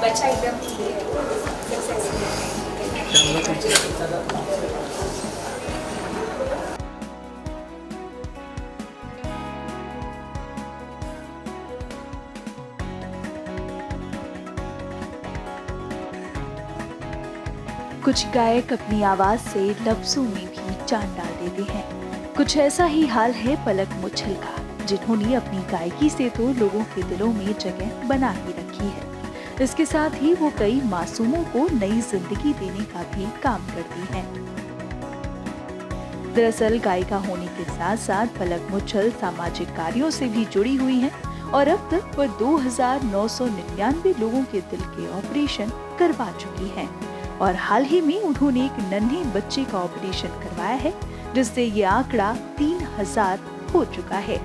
बच्चा एकदम ठीक है, सक्सेसफुल है। कुछ गायक अपनी आवाज से लफ्जों में भी जान डाल देते हैं। कुछ ऐसा ही हाल है पलक मुच्छल का, जिन्होंने अपनी गायकी से तो लोगों के दिलों में जगह बना ही रखी है। इसके साथ ही वो कई मासूमों को नई जिंदगी देने का भी काम करती हैं। दरअसल गायिका होने के साथ साथ पलक मुच्छल सामाजिक कार्यों से भी जुड़ी हुई हैं और अब तक वह 2999 लोगों के दिल के ऑपरेशन करवा चुकी हैं। और हाल ही में उन्होंने एक नन्हे बच्चे का ऑपरेशन करवाया है, जिससे ये आंकड़ा 3000 हो चुका है।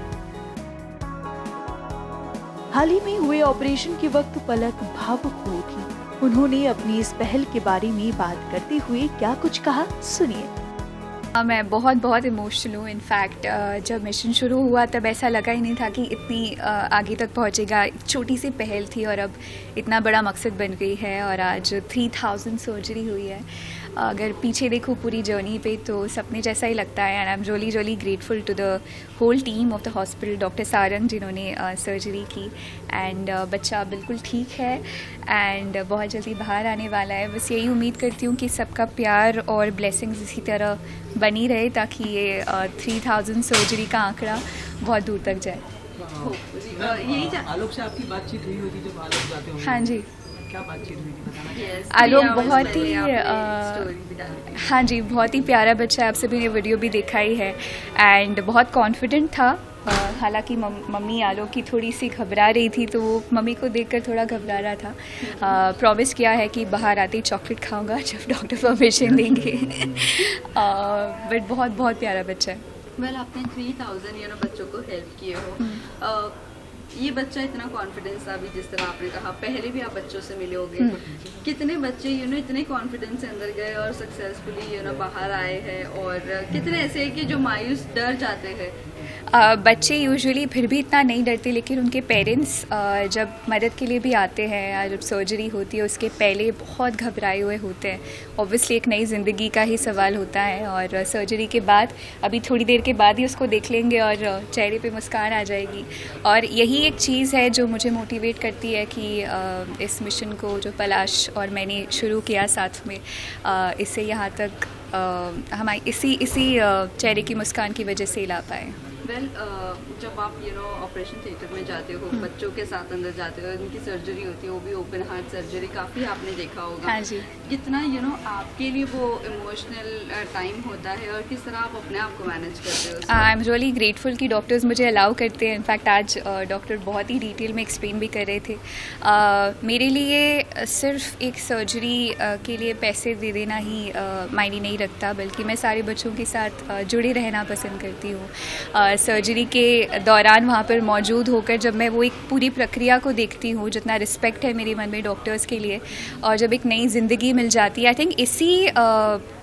हाल ही में हुए ऑपरेशन के वक्त पलक भावुक हो उठी। उन्होंने अपनी इस पहल के बारे में बात करते हुए क्या कुछ कहा, सुनिए। मैं बहुत इमोशनल हूँ। इनफैक्ट जब मिशन शुरू हुआ तब ऐसा लगा ही नहीं था कि इतनी आगे तक पहुँचेगा। एक छोटी सी पहल थी और अब इतना बड़ा मकसद बन गई है और आज 3000 सर्जरी हुई है। अगर पीछे देखो पूरी जर्नी पे तो सपने जैसा ही लगता है। And I am really grateful to the whole team of the hospital, doctor Sarang जिन्होंने सर्जरी की। एंड बच्चा बिल्कुल ठीक है एंड बहुत जल्दी बाहर आने वाला है। बस यही उम्मीद करती हूँ कि सबका प्यार और ब्लेसिंग्स इसी तरह बनी रहे ताकि ये 3000 सर्जरी का आंकड़ा बहुत दूर तक जाए। यही आलोक से आपकी बातचीत हुई होगी जब आलोक जाते होंगे? हाँ जी, क्या बातचीत हुई थी, बताना? आलोक बहुत ही हाँ जी, बहुत ही प्यारा बच्चा है। आप सभी ने वीडियो भी देखा ही है एंड बहुत कॉन्फिडेंट था। हालांकि मम्मी आलोक की थोड़ी सी घबरा रही थी, तो वो मम्मी को देखकर थोड़ा घबरा रहा था। प्रॉमिस किया है कि बाहर आते ही चॉकलेट खाऊंगा जब डॉक्टर परमिशन देंगे। बट बहुत प्यारा बच्चा है। वेल, आपने 3000 बच्चों को हेल्प किए हो। ये बच्चा इतना कॉन्फिडेंस था, अभी जिस तरह आपने कहा, पहले भी आप बच्चों से मिले होंगे। कितने बच्चे इतने कॉन्फिडेंस से अंदर गए और सक्सेसफुली बाहर आए हैं, और कितने ऐसे हैं कि जो मायूस डर जाते हैं? बच्चे यूजुअली फिर भी इतना नहीं डरते, लेकिन उनके पेरेंट्स जब मदद के लिए भी आते हैं या जब सर्जरी होती है उसके पहले बहुत घबराए हुए होते हैं। ऑब्वियसली एक नई ज़िंदगी का ही सवाल होता है और सर्जरी के बाद अभी थोड़ी देर के बाद ही उसको देख लेंगे और चेहरे पे मुस्कान आ जाएगी। और यही एक चीज़ है जो मुझे मोटिवेट करती है कि इस मिशन को जो पलाश और मैंने शुरू किया साथ में, इससे यहाँ तक हमारी इसी चेहरे की मुस्कान की वजह से ला पाए। वेल, जब आप ऑपरेशन थिएटर में जाते हो, बच्चों के साथ अंदर जाते हो, उनकी सर्जरी होती है, वो भी ओपन हार्ट सर्जरी, काफ़ी आपने देखा होगा। हाँ जी। कितना आपके लिए वो इमोशनल टाइम होता है और किस तरह आप अपने आप को मैनेज करते हो? आई एम रियली ग्रेटफुल कि डॉक्टर्स मुझे अलाउ करते हैं। इनफैक्ट आज डॉक्टर बहुत ही डिटेल में एक्सप्लेन भी कर रहे थे। मेरे लिए सिर्फ एक सर्जरी के लिए पैसे दे देना ही मायने नहीं रखता, बल्कि मैं सारे बच्चों के साथ जुड़े रहना पसंद करती हूँ। सर्जरी के दौरान वहाँ पर मौजूद होकर जब मैं वो एक पूरी प्रक्रिया को देखती हूँ, जितना रिस्पेक्ट है मेरे मन में डॉक्टर्स के लिए, और जब एक नई ज़िंदगी मिल जाती है, आई थिंक इसी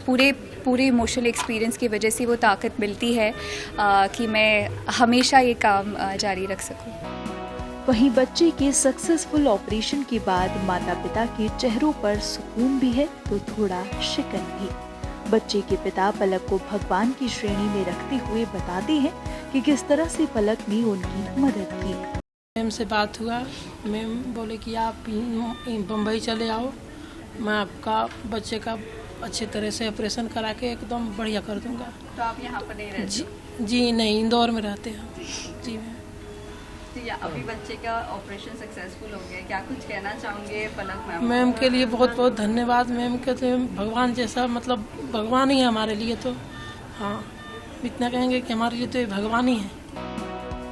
पूरे इमोशनल एक्सपीरियंस की वजह से वो ताकत मिलती है कि मैं हमेशा ये काम जारी रख सकूँ। वहीं बच्चे के सक्सेसफुल ऑपरेशन के बाद माता पिता के चेहरों पर सुकून भी है तो थोड़ा शिकन भी। बच्चे के पिता पलक को भगवान की श्रेणी में रखते हुए बताते हैं कि किस तरह से पलक ने उनकी मदद की। मैम से बात हुआ, मैम बोले कि आप बम्बई चले आओ, मैं आपका बच्चे का अच्छे तरह से ऑपरेशन करा के एकदम बढ़िया कर दूंगा। तो आप यहाँ पर नहीं रहते? जी नहीं, इंदौर में रहते हैं। जी मैम। तो अभी बच्चे का ऑपरेशन सक्सेसफुल हो गया, क्या कुछ कहना चाहोगे पलक मैम? मैम के लिए बहुत धन्यवाद। मैम कहते हैं भगवान जैसा, मतलब भगवान ही है हमारे लिए। तो हाँ, इतना कहेंगे कि हमारे लिए तो ये भगवान ही है।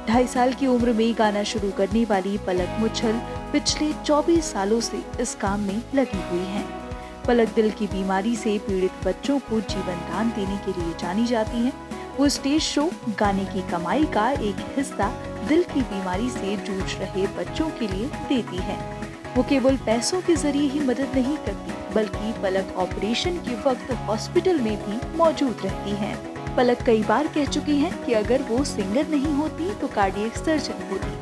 2.5 साल की उम्र में गाना शुरू करने वाली पलक मुच्छल पिछले 24 सालों से इस काम में लगी हुई हैं। पलक दिल की बीमारी से पीड़ित बच्चों को जीवन दान देने के लिए जानी जाती हैं। वो स्टेज शो, गाने की कमाई का एक हिस्सा दिल की बीमारी से जूझ रहे बच्चों के लिए देती है। वो केवल पैसों के जरिए ही मदद नहीं करती, बल्कि पलक ऑपरेशन के वक्त हॉस्पिटल में भी मौजूद रहती हैं। पलक कई बार कह चुकी हैं कि अगर वो सिंगर नहीं होती तो कार्डियक सर्जन होती।